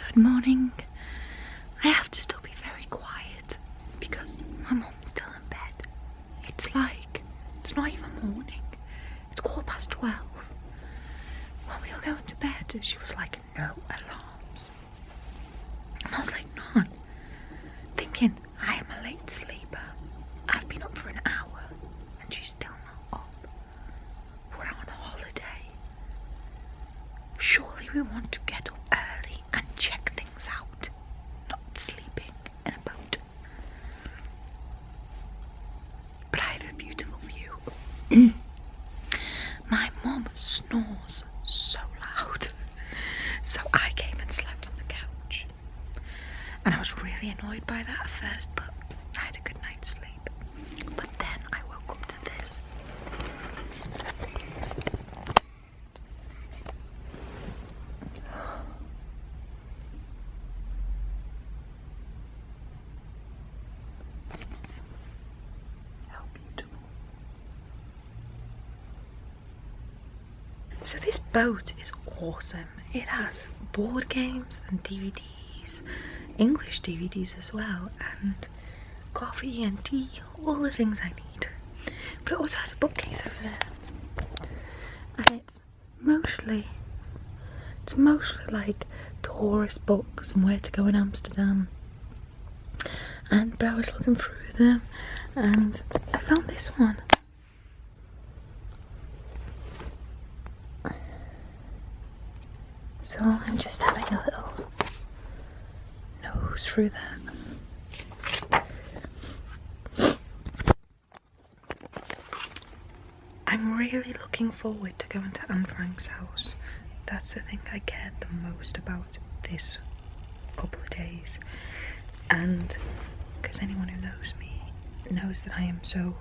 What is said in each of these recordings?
Good morning. I have to still be very quiet because my mum's still in bed. It's not even morning. It's 12:15. When we were going to bed, she was like, no alarms. And I was like, none. Thinking, I am a late sleeper. I've been up for an hour and she's still not up. We're on holiday. Surely we want to get up early and check things out, not sleeping in a boat. But I have a beautiful view. My mum snores so loud, so I came and slept on the couch. And I was really annoyed by that at first, but I had a good night's sleep. But then I woke up to this. How beautiful. So this boat is awesome. It has board games and DVDs, English DVDs as well, and coffee and tea, all the things I need. But it also has a bookcase over there. And it's mostly like tourist books and where to go in Amsterdam. But I was looking through them and I found this one. So I'm just having a little nose through that. I'm really looking forward to going to Anne Frank's house. That's the thing I cared the most about this couple of days. And because anyone who knows me knows that I am so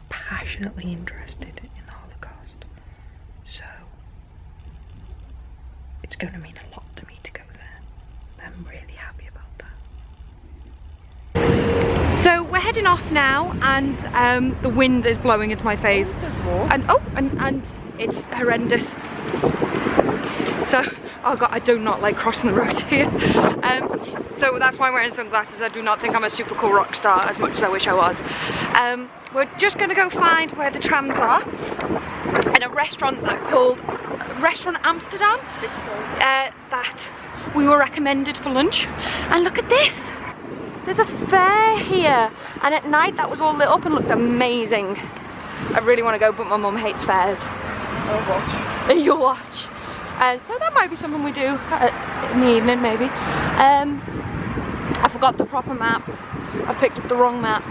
passionately interested in the Holocaust. So it's going to mean a lot to me to go there. I'm really happy about that. So we're heading off now, and the wind is blowing into my face. And it's horrendous. So, oh god, I do not like crossing the road here. So that's why I'm wearing sunglasses. I do not think I'm a super cool rock star as much as I wish I was. We're just going to go find where the trams are in a restaurant called Restaurant Amsterdam that we were recommended for lunch. And look at this! There's a fair here, and at night that was all lit up and looked amazing. I really want to go, but my mum hates fairs. I'll watch. You'll watch. So that might be something we do in the evening, maybe. I forgot the proper map. I've picked up the wrong map.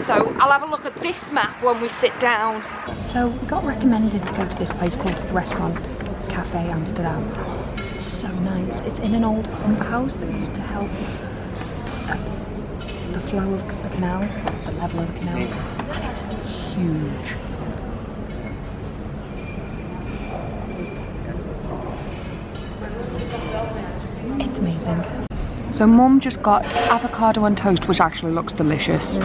So I'll have a look at this map when we sit down. So we got recommended to go to this place called Restaurant Cafe Amsterdam. It's so nice. It's in an old pump house that used to help the flow of the canals, the level of the canals. And it's huge. It's amazing. So mum just got avocado on toast, which actually looks delicious.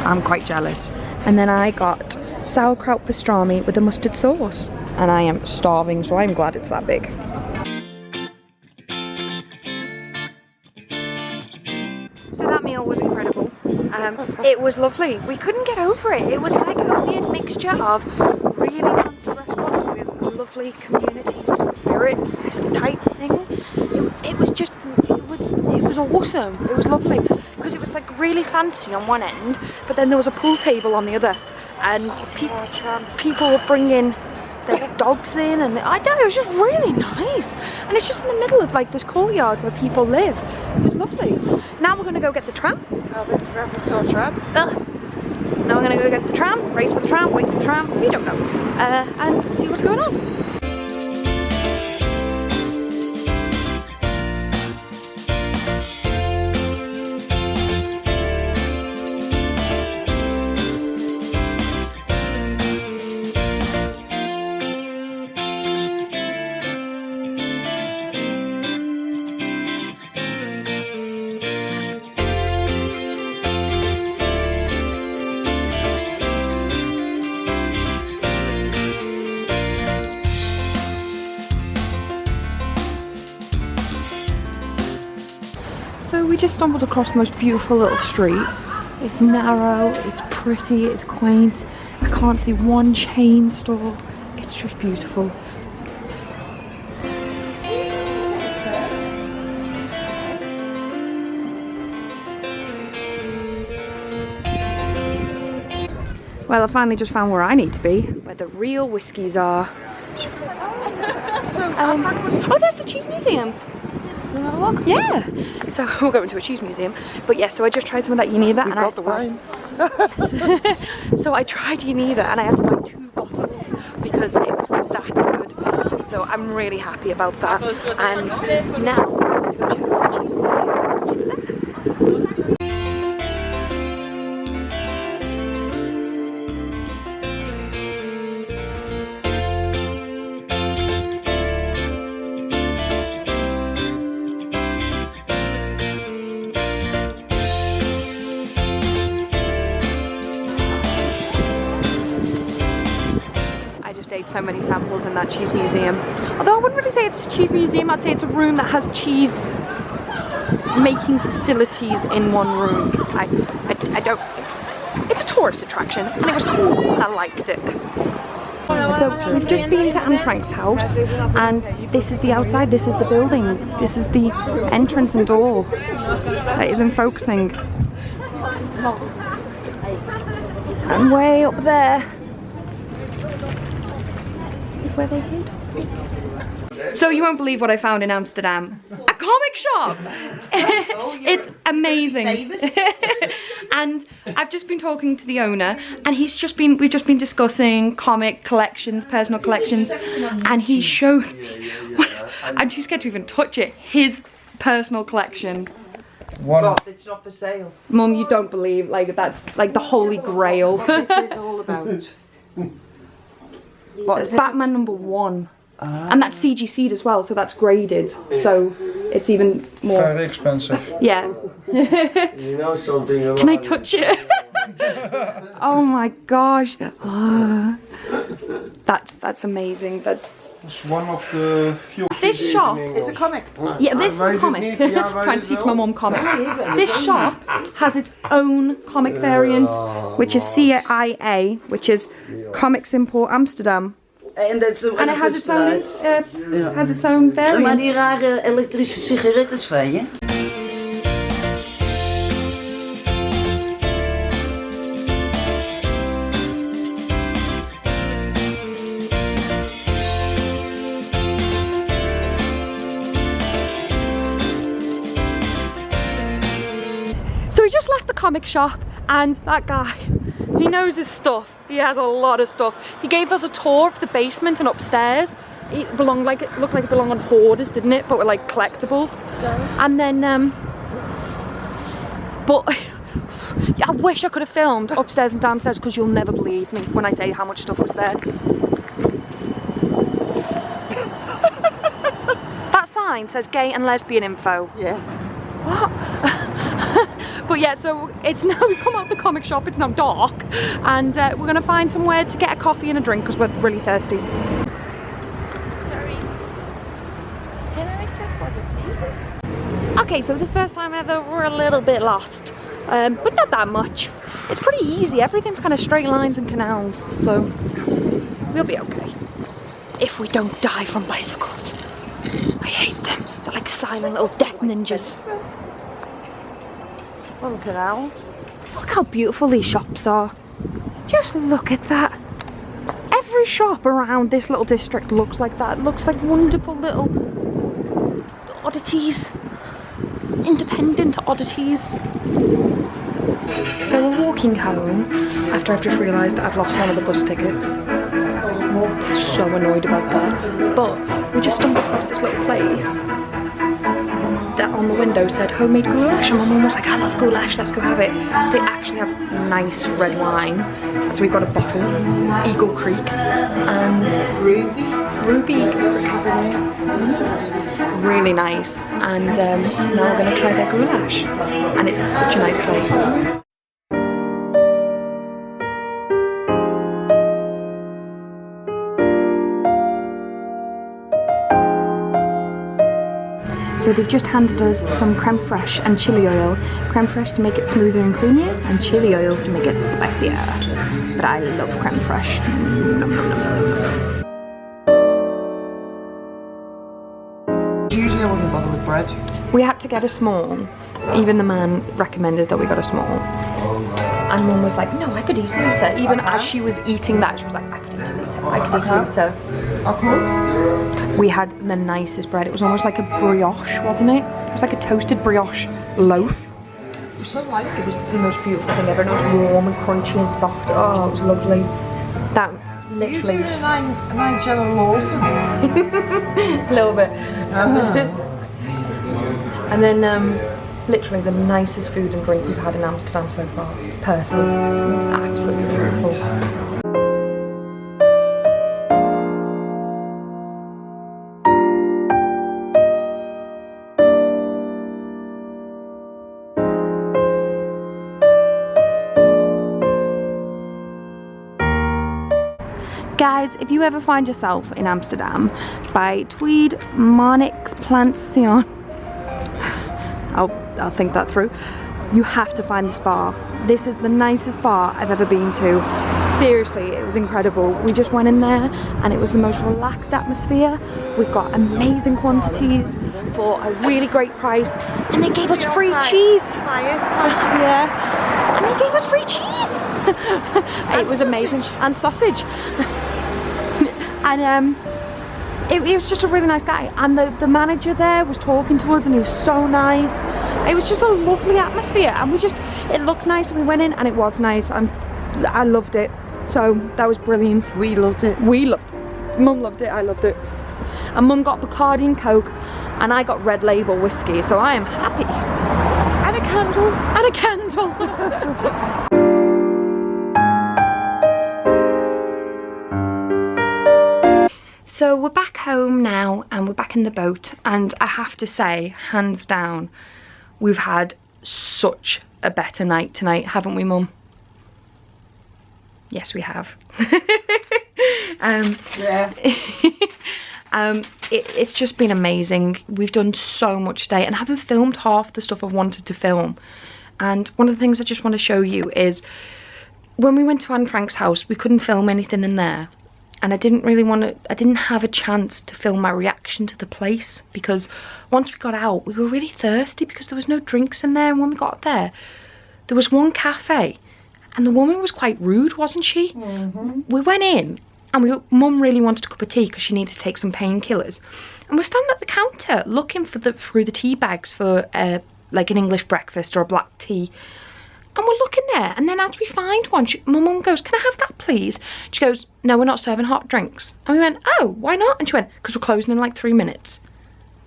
I'm quite jealous. And then I got sauerkraut pastrami with a mustard sauce. And I am starving, so I'm glad it's that big. So that meal was incredible. It was lovely. We couldn't get over it. It was like a weird mixture of really fancy restaurants with a lovely community spirit, this type thing. It was just, it was awesome. It was lovely because it was like really fancy on one end, but then there was a pool table on the other, and people were bringing their dogs in, and I don't know, it was just really nice. And it's just in the middle of like this courtyard where people live. It was lovely. Now we're gonna go get the tram. That's our tram. Now we're gonna go get the tram, race for the tram, wait for the tram, we don't know, and see what's going on. So we just stumbled across the most beautiful little street. It's narrow, it's pretty, it's quaint. I can't see one chain store. It's just beautiful. Well, I finally just found where I need to be, where the real whiskies are. Oh, there's the cheese museum. You wanna have a look? Yeah. So we're going to a cheese museum. But yeah, so I just tried some of that Geneva and I had to buy. So I tried Geneva and I had to buy 2 bottles because it was that good. So I'm really happy about that. And now I'm gonna go check out the cheese museum. Ate so many samples in that cheese museum. Although I wouldn't really say it's a cheese museum, I'd say it's a room that has cheese making facilities in one room. I don't, it's a tourist attraction and it was cool and I liked it. So we've just been to Anne Frank's house and this is the outside, this is the building, this is the entrance and door that isn't focusing. And way up there where they hid. So you won't believe what I found in Amsterdam. A comic shop! It's amazing. And I've just been talking to the owner and we've just been discussing comic collections, personal collections, and he showed me, I'm too scared to even touch it, his personal collection. It's not for sale. Mum, you don't believe, like that's like the holy grail. What is it all about? It's Batman #1. And that's CGC'd as well, so that's graded. So it's even more... Very expensive. Yeah. You know something about Can I touch it? Oh my gosh. That's amazing. It's one of the few. This shop... It's a comic. Yeah, this is a comic. Trying to teach my mum comics. This shop has its own comic variant, which is CIA, which is Comics Import Amsterdam. And it has its own variant. Maar die rare elektrische sigaretten van je. So we just left the comic shop and that guy, he knows his stuff. He has a lot of stuff. He gave us a tour of the basement and upstairs. It looked like it belonged on Hoarders, didn't it? But with like collectibles. Yeah. And then, but I wish I could have filmed upstairs and downstairs because you'll never believe me when I say how much stuff was there. That sign says gay and lesbian info. Yeah. What? But yeah, so it's now, we come out the comic shop, it's now dark, and we're gonna find somewhere to get a coffee and a drink because we're really thirsty. Sorry. Can I make that photo, please? Okay, so for the first time ever, we're a little bit lost, but not that much. It's pretty easy, everything's kind of straight lines and canals, so we'll be okay. If we don't die from bicycles. I hate them, they're like silent little death ninjas. From canals. Look how beautiful these shops are. Just look at that. Every shop around this little district looks like that. It looks like wonderful little oddities. Independent oddities. So we're walking home after I've just realised I've lost one of the bus tickets. I'm so annoyed about that. But we just stumbled across this little place that on the window said homemade goulash, and my mum was like, I love goulash, let's go have it. They actually have nice red wine, so we got a bottle, Eagle Creek, and Ruby really nice, and now we're going to try their goulash, and it's such a nice place. So they've just handed us some creme fraiche and chili oil. Creme fraiche to make it smoother and creamier, and chili oil to make it spicier. But I love creme fraiche. Nom, nom, nom, nom. Usually I wouldn't bother with bread. We had to get a small. Even the man recommended that we got a small. And Mum was like, no, I could eat a litre. Even as she was eating that, she was like, I could eat a litre, I could eat a litre. We had the nicest bread. It was almost like a brioche, wasn't it? It was like a toasted brioche loaf. It was so light. It was the most beautiful thing ever. And it was warm and crunchy and soft. Oh, it was lovely. That literally... You doing a Nigella Lawson? A little bit. And then literally the nicest food and drink we've had in Amsterdam so far. Personally, absolutely beautiful. Guys, if you ever find yourself in Amsterdam by Tweed Marnix Plantation, I'll think that through, you have to find this bar. This is the nicest bar I've ever been to. Seriously, it was incredible. We just went in there and it was the most relaxed atmosphere. We got amazing quantities for a really great price, and they gave us free cheese. Yeah, and they gave us free cheese. It was amazing, and sausage. And it was just a really nice guy, and the manager there was talking to us, and he was so nice. It was just a lovely atmosphere, and it looked nice, and we went in and it was nice, and I loved it. So that was brilliant. We loved it. We loved it. Mum loved it, I loved it. And Mum got Bacardi and Coke, and I got Red Label whiskey, so I am happy. And a candle. And a candle. So we're back home now, and we're back in the boat, and I have to say, hands down, we've had such a better night tonight, haven't we, Mum? Yes, we have. Yeah. It's just been amazing. We've done so much today, and I haven't filmed half the stuff I've wanted to film. And one of the things I just want to show you is when we went to Anne Frank's house, we couldn't film anything in there. And I didn't have a chance to film my reaction to the place, because once we got out, we were really thirsty because there was no drinks in there. And when we got there was one cafe, and the woman was quite rude, wasn't she? Mm-hmm. We went in, and Mum really wanted a cup of tea because she needed to take some painkillers. And we're standing at the counter looking through the tea bags for like an English breakfast or a black tea. And we're looking there, and then as we find one, my mum goes, can I have that please? She goes, no, we're not serving hot drinks. And we went, oh, why not? And she went, because we're closing in like 3 minutes.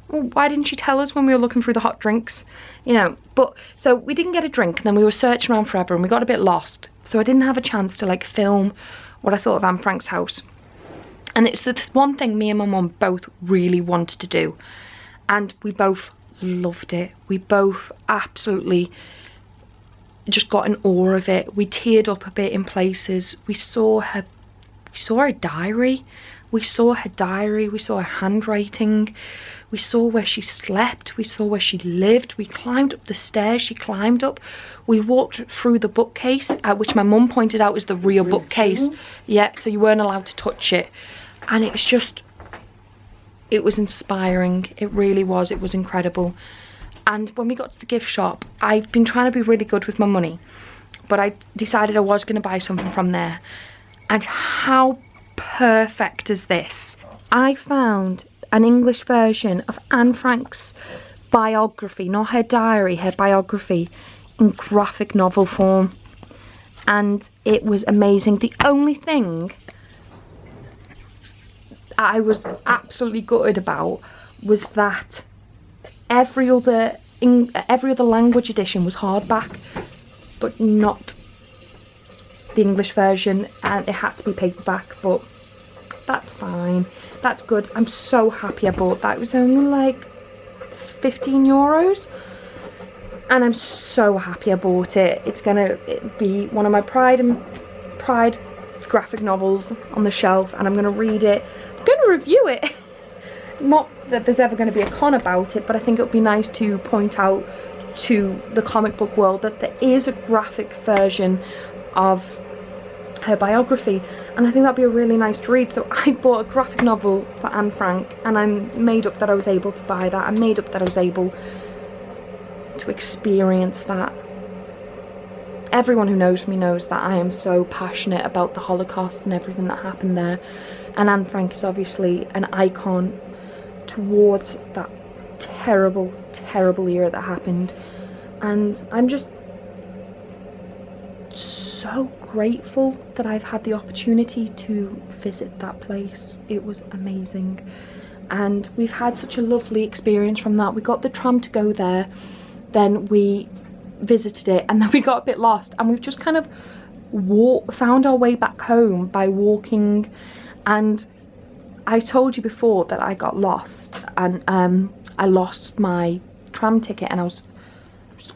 Well, why didn't she tell us when we were looking through the hot drinks? You know, but, so we didn't get a drink, and then we were searching around forever, and we got a bit lost. So I didn't have a chance to like film what I thought of Anne Frank's house. And it's the one thing me and my mum both really wanted to do. And we both loved it. We both absolutely just got in awe of it. We teared up a bit in places. We saw her diary. We saw her handwriting. We saw where she slept. We saw where she lived. We climbed up the stairs she climbed up. We walked through the bookcase, which my mum pointed out is the real bookcase. Yeah, so you weren't allowed to touch it. And it was just, it was inspiring. It really was. It was incredible. And when we got to the gift shop, I've been trying to be really good with my money, but I decided I was going to buy something from there. And how perfect is this? I found an English version of Anne Frank's biography, not her diary, her biography, in graphic novel form. And it was amazing. The only thing I was absolutely gutted about was that every other language edition was hardback, but not the English version, and it had to be paperback, but that's fine. That's good. I'm so happy I bought that. It was only like 15 euros, and I'm so happy I bought it. It's gonna be one of my pride graphic novels on the shelf, and I'm gonna read it. I'm gonna review it. Not that there's ever going to be a con about it, but I think it would be nice to point out to the comic book world that there is a graphic version of her biography, and I think that'd be a really nice to read. So I bought a graphic novel for Anne Frank, and I made up that I was able to buy that. I made up that I was able to experience that. Everyone who knows me knows that I am so passionate about the Holocaust and everything that happened there, and Anne Frank is obviously an icon towards that terrible, terrible era that happened, and I'm just so grateful that I've had the opportunity to visit that place. It was amazing, and we've had such a lovely experience from that. We got the tram to go there, then we visited it, and then we got a bit lost, and we've just kind of found our way back home by walking. And I told you before that I got lost, and I lost my tram ticket, and I was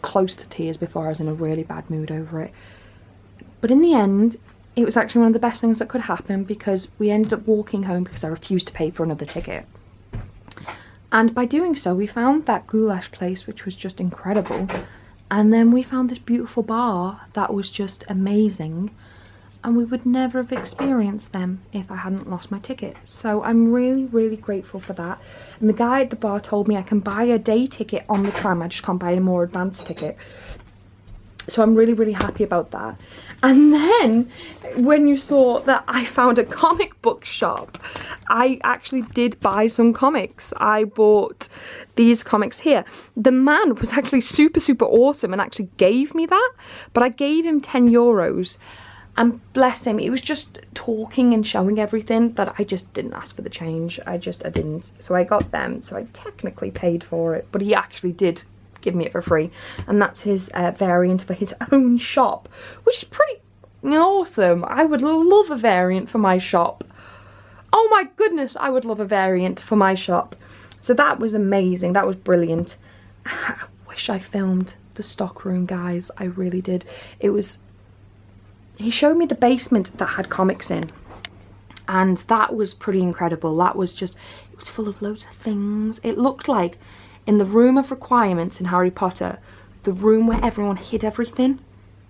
close to tears before. I was in a really bad mood over it. But in the end, it was actually one of the best things that could happen, because we ended up walking home because I refused to pay for another ticket. And by doing so, we found that goulash place, which was just incredible. And then we found this beautiful bar that was just amazing. And we would never have experienced them if I hadn't lost my ticket. So I'm really, really grateful for that. And the guy at the bar told me I can buy a day ticket on the tram. I just can't buy a more advanced ticket. So I'm really, really happy about that. And then when you saw that I found a comic book shop, I actually did buy some comics. I bought these comics here. The man was actually super, super awesome and actually gave me that, but I gave him 10 euros. And bless him, he was just talking and showing everything that I just didn't ask for the change. I didn't. So I got them. So I technically paid for it, but he actually did give me it for free. And that's his variant for his own shop, which is pretty awesome. I would love a variant for my shop. Oh my goodness, I would love a variant for my shop. So that was amazing. That was brilliant. I wish I filmed the stock room, guys. I really did. He showed me the basement that had comics in, and that was pretty incredible. That was just, it was full of loads of things. It looked like in the room of requirements in Harry Potter, the room where everyone hid everything,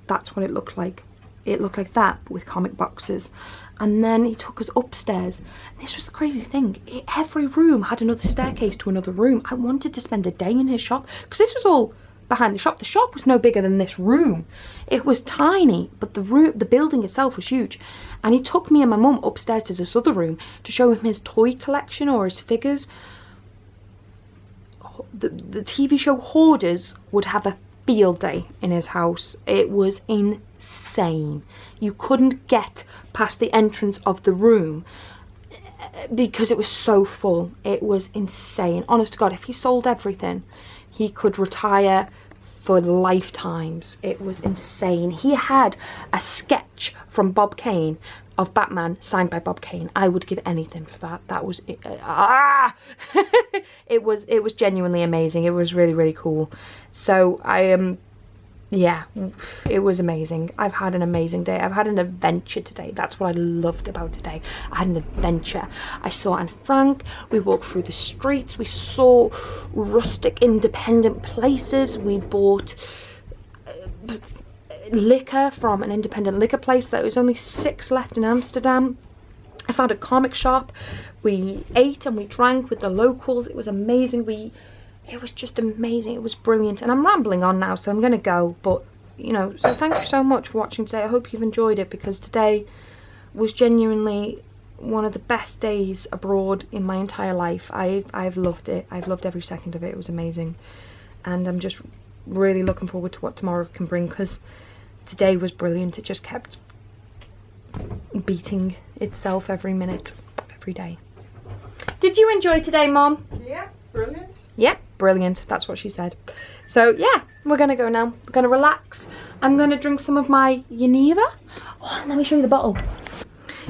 that's what it looked like. It looked like that, but with comic boxes. And then he took us upstairs. This was the crazy thing. Every room had another staircase to another room. I wanted to spend a day in his shop, because this was all behind the shop. The shop was no bigger than this room. It was tiny, but the building itself was huge. And he took me and my mum upstairs to this other room to show him his toy collection or his figures. The TV show Hoarders would have a field day in his house. It was insane. You couldn't get past the entrance of the room because it was so full. It was insane. Honest to God, if he sold everything, he could retire for lifetimes. It was insane. He had a sketch from Bob Kane of Batman signed by Bob Kane. I would give anything for that. That was it was genuinely amazing. It was really, really cool. So yeah, it was amazing. I've had an amazing day. I've had an adventure today. That's what I loved about today. I had an adventure. I saw Anne Frank. We walked through the streets. We saw rustic, independent places. We bought liquor from an independent liquor place. There was only 6 left in Amsterdam. I found a comic shop. We ate and we drank with the locals. It was amazing. It was just amazing. It was brilliant. And I'm rambling on now, so I'm going to go. But, you know, so thank you so much for watching today. I hope you've enjoyed it, because today was genuinely one of the best days abroad in my entire life. I've loved it. I've loved every second of it. It was amazing. And I'm just really looking forward to what tomorrow can bring, because today was brilliant. It just kept beating itself every minute, every day. Did you enjoy today, Mom? Yeah, brilliant. Yeah, brilliant. That's what she said. So yeah, we're gonna go now. We're gonna relax. I'm gonna drink some of my Geneva. Oh, let me show you the bottle.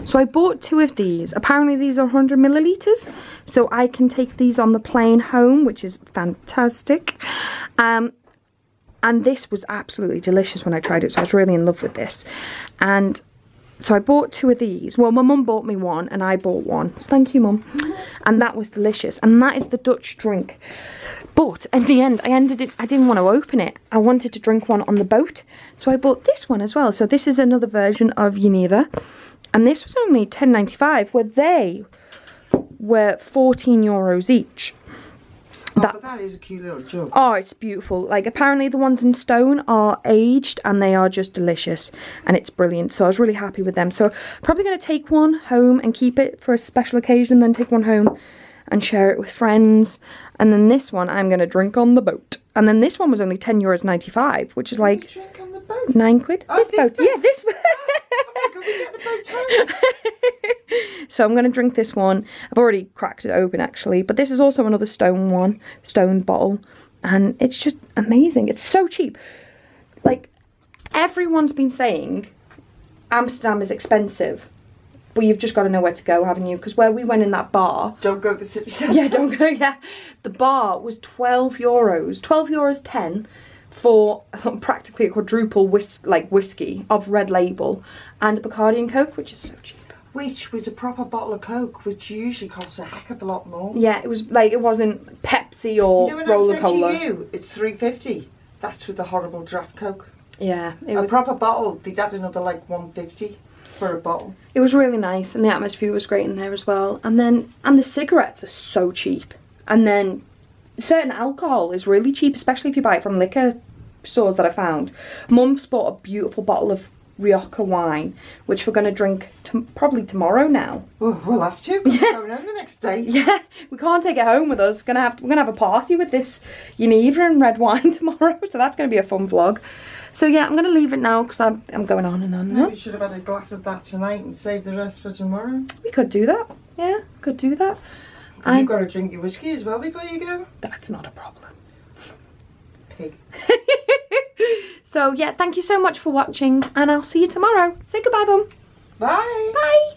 So I bought 2 of these. Apparently these are 100 milliliters, so I can take these on the plane home, which is fantastic. And this was absolutely delicious when I tried it, so I was really in love with this. And So I bought 2 of these. Well, my mum bought me one and I bought one. So thank you, Mum. And that was delicious. And that is the Dutch drink. But in the end, I didn't want to open it. I wanted to drink one on the boat. So I bought this one as well. So this is another version of Geneva. And this was only £10.95, where they were €14 each. But that is a cute little jug. Oh, it's beautiful. Like, apparently the ones in stone are aged and they are just delicious. And it's brilliant. So I was really happy with them. So probably going to take one home and keep it for a special occasion. Then take one home and share it with friends. And then this one I'm going to drink on the boat. And then this one was only €10.95, which is like Drink on the boat. £9. Oh, This boat. Yeah, this boat. Oh my God, we get the boat home. So I'm going to drink this one. I've already cracked it open actually, but this is also another stone bottle, and it's just amazing. It's so cheap. Like, everyone's been saying Amsterdam is expensive, but you've just got to know where to go, haven't you? Because where we went in that bar, Don't go to the city centre. yeah, don't go, yeah, the bar was €12, €12.10 for practically a quadruple whiskey of Red Label and a Bacardi and Coke, which is so cheap. Which was a proper bottle of Coke, which usually costs a heck of a lot more. Yeah, it was like, it wasn't Pepsi or You know when Roller I said Cola. to you, it's $3.50. That's with the horrible draft Coke. Yeah, it A was. proper bottle, they'd add another like $1.50 for a bottle. It was really nice, and the atmosphere was great in there as well. And the cigarettes are so cheap. And then certain alcohol is really cheap, especially if you buy it from liquor stores that I found. Mum's bought a beautiful bottle of Rioja wine, which we're going to drink probably tomorrow now. Oh, we'll have to. We're going home the next day. Yeah, we can't take it home with us. We're gonna have a party with this Geneva and red wine tomorrow, so that's going to be a fun vlog. So yeah, I'm going to leave it now because I'm going on and on and Maybe on. we should have had a glass of that tonight and save the rest for tomorrow. We could do that. Yeah, could do that. You've got to drink your whiskey as well before you go. That's not a problem. Pig. So yeah, thank you so much for watching, and I'll see you tomorrow. Say goodbye, Mum. Bye. Bye.